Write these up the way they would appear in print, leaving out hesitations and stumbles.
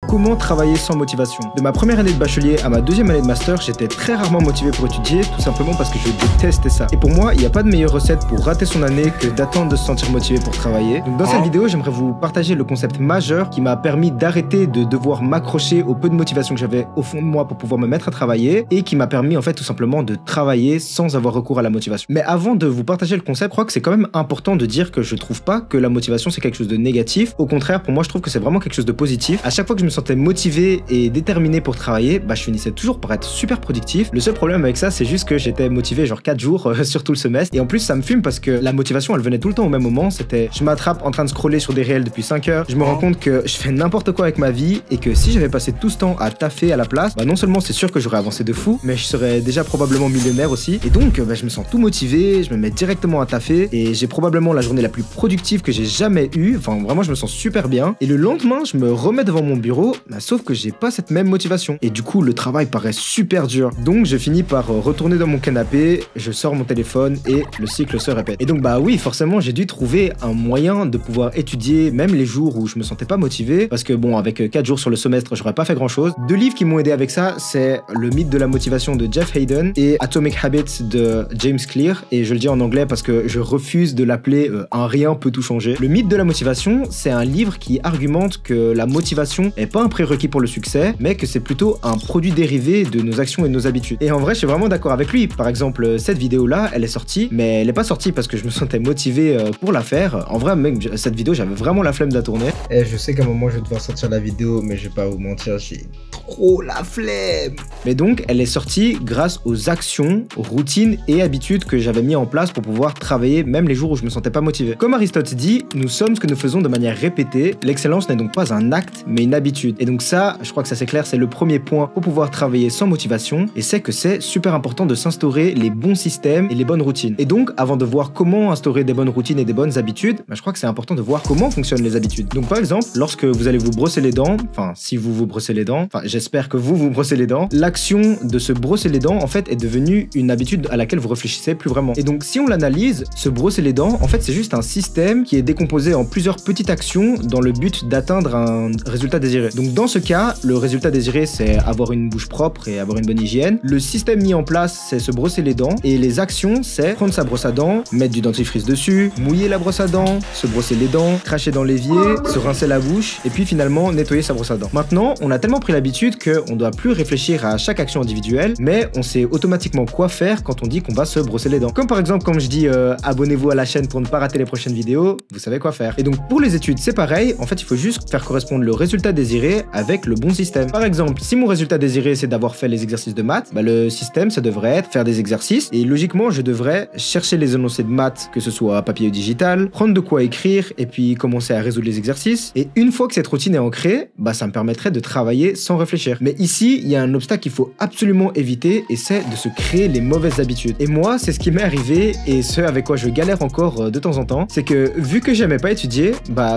Comment travailler sans motivation? De ma première année de bachelier à ma deuxième année de master, j'étais très rarement motivé pour étudier, tout simplement parce que je détestais ça. Et pour moi, il n'y a pas de meilleure recette pour rater son année que d'attendre de se sentir motivé pour travailler. Donc dans cette vidéo, j'aimerais vous partager le concept majeur qui m'a permis d'arrêter de devoir m'accrocher au peu de motivation que j'avais au fond de moi pour pouvoir me mettre à travailler et qui m'a permis en fait tout simplement de travailler sans avoir recours à la motivation. Mais avant de vous partager le concept, je crois que c'est quand même important de dire que je trouve pas que la motivation c'est quelque chose de négatif. Au contraire, pour moi, je trouve que c'est vraiment quelque chose de positif. À chaque fois que je me sentais motivé et déterminé pour travailler, je finissais toujours par être super productif. Le seul problème avec ça, c'est juste que j'étais motivé genre 4 jours sur tout le semestre. Et en plus, ça me fume parce que la motivation, elle venait tout le temps au même moment. C'était, je m'attrape en train de scroller sur des réels depuis 5 heures. Je me rends compte que je fais n'importe quoi avec ma vie et que si j'avais passé tout ce temps à taffer à la place, non seulement c'est sûr que j'aurais avancé de fou, mais je serais déjà probablement millionnaire aussi. Et donc, je me sens tout motivé, je me mets directement à taffer et j'ai probablement la journée la plus productive que j'ai jamais eue. Enfin, vraiment, je me sens super bien. Et le lendemain, je me remets devant mon bureau, sauf que j'ai pas cette même motivation. Et du coup, le travail paraît super dur. Donc, je finis par retourner dans mon canapé, je sors mon téléphone et le cycle se répète. Et donc, oui, forcément, j'ai dû trouver un moyen de pouvoir étudier même les jours où je me sentais pas motivé. Parce que bon, avec 4 jours sur le semestre, j'aurais pas fait grand chose. 2 livres qui m'ont aidé avec ça, c'est Le mythe de la motivation de Jeff Haden et Atomic Habits de James Clear. Et je le dis en anglais parce que je refuse de l'appeler Un rien peut tout changer. Le mythe de la motivation, c'est un livre qui argumente que la motivation est pas un prérequis pour le succès, mais que c'est plutôt un produit dérivé de nos actions et de nos habitudes. Et en vrai, je suis vraiment d'accord avec lui. Par exemple, cette vidéo-là, elle est sortie, mais elle est pas sortie parce que je me sentais motivé pour la faire. En vrai, même cette vidéo, j'avais vraiment la flemme de la tourner. Et je sais qu'à un moment, je vais devoir sortir la vidéo, mais je vais pas vous mentir, j'ai trop la flemme. Mais donc, elle est sortie grâce aux actions, routines et habitudes que j'avais mis en place pour pouvoir travailler même les jours où je me sentais pas motivé. Comme Aristote dit, nous sommes ce que nous faisons de manière répétée. L'excellence n'est donc pas un acte, mais une habitude. Et donc ça, je crois que ça c'est clair, c'est le premier point pour pouvoir travailler sans motivation. Et c'est que c'est super important de s'instaurer les bons systèmes et les bonnes routines. Et donc, avant de voir comment instaurer des bonnes routines et des bonnes habitudes, je crois que c'est important de voir comment fonctionnent les habitudes. Donc par exemple, lorsque vous allez vous brosser les dents, enfin si vous vous brossez les dents, j'espère que vous vous brossez les dents, l'action de se brosser les dents en fait est devenue une habitude à laquelle vous réfléchissez plus vraiment. Et donc si on l'analyse, se brosser les dents, en fait c'est juste un système qui est décomposé en plusieurs petites actions dans le but d'atteindre un résultat désiré. Donc dans ce cas, le résultat désiré c'est avoir une bouche propre et avoir une bonne hygiène. Le système mis en place c'est se brosser les dents et les actions c'est prendre sa brosse à dents, mettre du dentifrice dessus, mouiller la brosse à dents, se brosser les dents, cracher dans l'évier, se rincer la bouche et puis finalement nettoyer sa brosse à dents. Maintenant, on a tellement pris l'habitude qu'on doit plus réfléchir à chaque action individuelle, mais on sait automatiquement quoi faire quand on dit qu'on va se brosser les dents. Comme par exemple quand je dis abonnez-vous à la chaîne pour ne pas rater les prochaines vidéos, vous savez quoi faire. Et donc pour les études, c'est pareil, en fait il faut juste faire correspondre le résultat désiré avec le bon système. Par exemple, si mon résultat désiré c'est d'avoir fait les exercices de maths, le système ça devrait être faire des exercices et logiquement je devrais chercher les énoncés de maths, que ce soit papier ou digital, prendre de quoi écrire et puis commencer à résoudre les exercices. Et une fois que cette routine est ancrée, ça me permettrait de travailler sans réfléchir. Mais ici, il y a un obstacle qu'il faut absolument éviter et c'est de se créer les mauvaises habitudes. Et moi, c'est ce qui m'est arrivé et ce avec quoi je galère encore de temps en temps, c'est que vu que j'aimais pas étudier,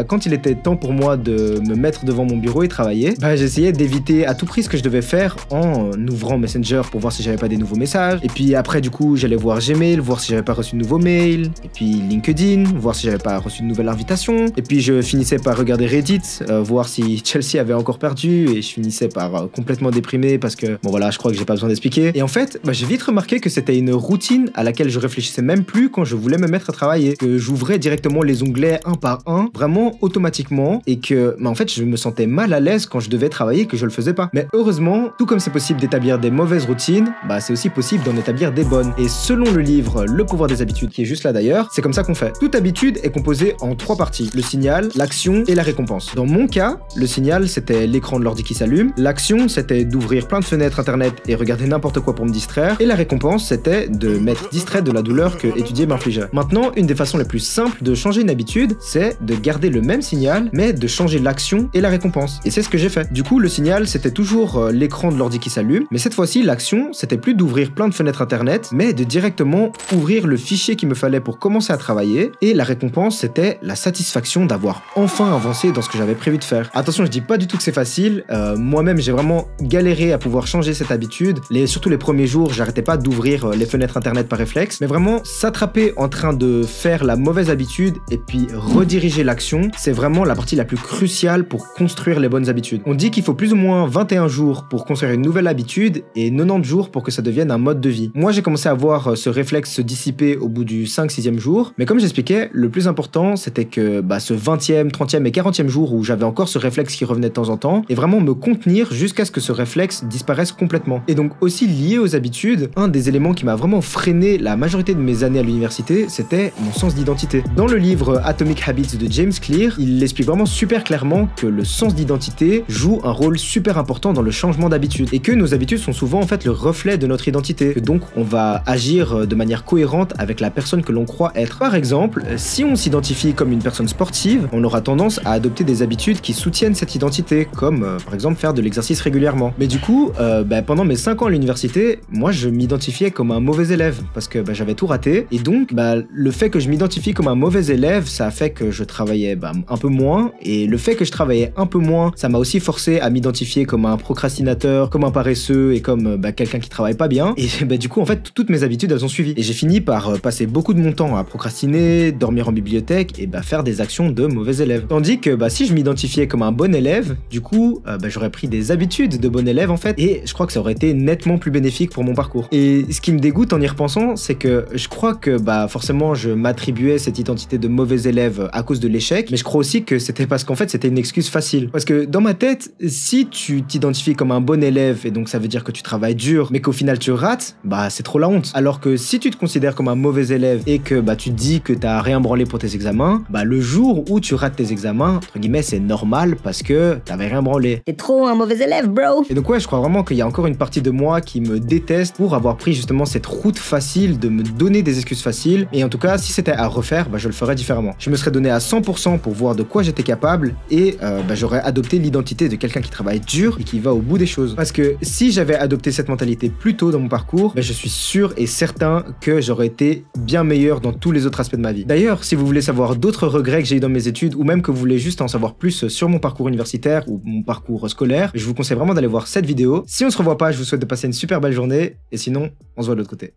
quand il était temps pour moi de me mettre devant mon bureau et travailler, j'essayais d'éviter à tout prix ce que je devais faire en ouvrant Messenger pour voir si j'avais pas des nouveaux messages. Et puis après, du coup, j'allais voir Gmail, voir si j'avais pas reçu de nouveaux mails. Et puis LinkedIn, voir si j'avais pas reçu de nouvelle invitation. Et puis je finissais par regarder Reddit, voir si Chelsea avait encore perdu et je finissais par complètement déprimé parce que je crois que j'ai pas besoin d'expliquer. Et en fait, j'ai vite remarqué que c'était une routine à laquelle je réfléchissais même plus quand je voulais me mettre à travailler, que j'ouvrais directement les onglets un par un, vraiment automatiquement et que en fait, je me sentais mal à l'aise quand je devais travailler que je le faisais pas. Mais heureusement, tout comme c'est possible d'établir des mauvaises routines, c'est aussi possible d'en établir des bonnes. Et selon le livre Le pouvoir des habitudes qui est juste là d'ailleurs, c'est comme ça qu'on fait. Toute habitude est composée en 3 parties: le signal, l'action et la récompense. Dans mon cas, le signal c'était l'écran de l'ordi qui s'allume, l'action c'était d'ouvrir plein de fenêtres internet et regarder n'importe quoi pour me distraire, et la récompense c'était de m'être distrait de la douleur que étudier m'infligeait. Maintenant, une des façons les plus simples de changer une habitude, c'est de garder le même signal, mais de changer l'action et la récompense. Et c'est ce que j'ai fait. Du coup, le signal c'était toujours l'écran de l'ordi qui s'allume, mais cette fois-ci l'action c'était plus d'ouvrir plein de fenêtres internet, mais de directement ouvrir le fichier qu'il me fallait pour commencer à travailler, et la récompense c'était la satisfaction d'avoir enfin avancé dans ce que j'avais prévu de faire. Attention, je dis pas du tout que c'est facile, moi-même j'ai vraiment galéré à pouvoir changer cette habitude. Surtout les premiers jours, j'arrêtais pas d'ouvrir les fenêtres internet par réflexe. Mais vraiment, s'attraper en train de faire la mauvaise habitude et puis rediriger l'action, c'est vraiment la partie la plus cruciale pour construire les bonnes habitudes. On dit qu'il faut plus ou moins 21 jours pour construire une nouvelle habitude et 90 jours pour que ça devienne un mode de vie. Moi, j'ai commencé à voir ce réflexe se dissiper au bout du 5-6e jour. Mais comme j'expliquais, le plus important, c'était que ce 20e, 30e et 40e jour où j'avais encore ce réflexe qui revenait de temps en temps, et vraiment me contenir jusqu'à ce que ce réflexe disparaisse complètement. Et donc aussi lié aux habitudes, un des éléments qui m'a vraiment freiné la majorité de mes années à l'université, c'était mon sens d'identité. Dans le livre Atomic Habits de James Clear, il explique vraiment super clairement que le sens d'identité joue un rôle super important dans le changement d'habitude et que nos habitudes sont souvent en fait le reflet de notre identité. Et donc on va agir de manière cohérente avec la personne que l'on croit être. Par exemple, si on s'identifie comme une personne sportive, on aura tendance à adopter des habitudes qui soutiennent cette identité, comme par exemple faire de l'exercice régulièrement. Mais du coup, pendant mes 5 ans à l'université, moi je m'identifiais comme un mauvais élève parce que j'avais tout raté. Et donc, le fait que je m'identifie comme un mauvais élève, ça a fait que je travaillais un peu moins. Et le fait que je travaillais un peu moins, ça m'a aussi forcé à m'identifier comme un procrastinateur, comme un paresseux et comme quelqu'un qui travaille pas bien. Et du coup, en fait, toutes mes habitudes, elles ont suivi. Et j'ai fini par passer beaucoup de mon temps à procrastiner, dormir en bibliothèque et faire des actions de mauvais élève. Tandis que si je m'identifiais comme un bon élève, du coup, j'aurais pris des habitudes de bon élève en fait. Et je crois que ça aurait été nettement plus bénéfique pour mon parcours. Et ce qui me dégoûte en y repensant, c'est que je crois que forcément je m'attribuais cette identité de mauvais élève à cause de l'échec, mais je crois aussi que c'était parce qu'en fait c'était une excuse facile. Parce que dans ma tête, si tu t'identifies comme un bon élève et donc ça veut dire que tu travailles dur, mais qu'au final tu rates, c'est trop la honte. Alors que si tu te considères comme un mauvais élève et que tu te dis que t'as rien branlé pour tes examens, le jour où tu rates tes examens, entre guillemets, c'est normal parce que t'avais rien branlé. T'es trop un mauvais élève, bro. Et donc ouais, je crois vraiment qu'il y a encore une partie de moi qui me déteste pour avoir pris justement cette route facile de me donner des excuses faciles. Et en tout cas, si c'était à refaire, je le ferais différemment. Je me serais donné à 100% pour voir de quoi j'étais capable et j'aurais adopté l'identité de quelqu'un qui travaille dur et qui va au bout des choses. Parce que si j'avais adopté cette mentalité plus tôt dans mon parcours, je suis sûr et certain que j'aurais été bien meilleur dans tous les autres aspects de ma vie. D'ailleurs, si vous voulez savoir d'autres regrets que j'ai eu dans mes études ou même que vous voulez juste en savoir plus sur mon parcours universitaire ou mon parcours scolaire, je vous conseille vraiment d'aller voir cette vidéo. Si on se revoit pas, je vous souhaite de passer une super belle journée et sinon, on se voit de l'autre côté.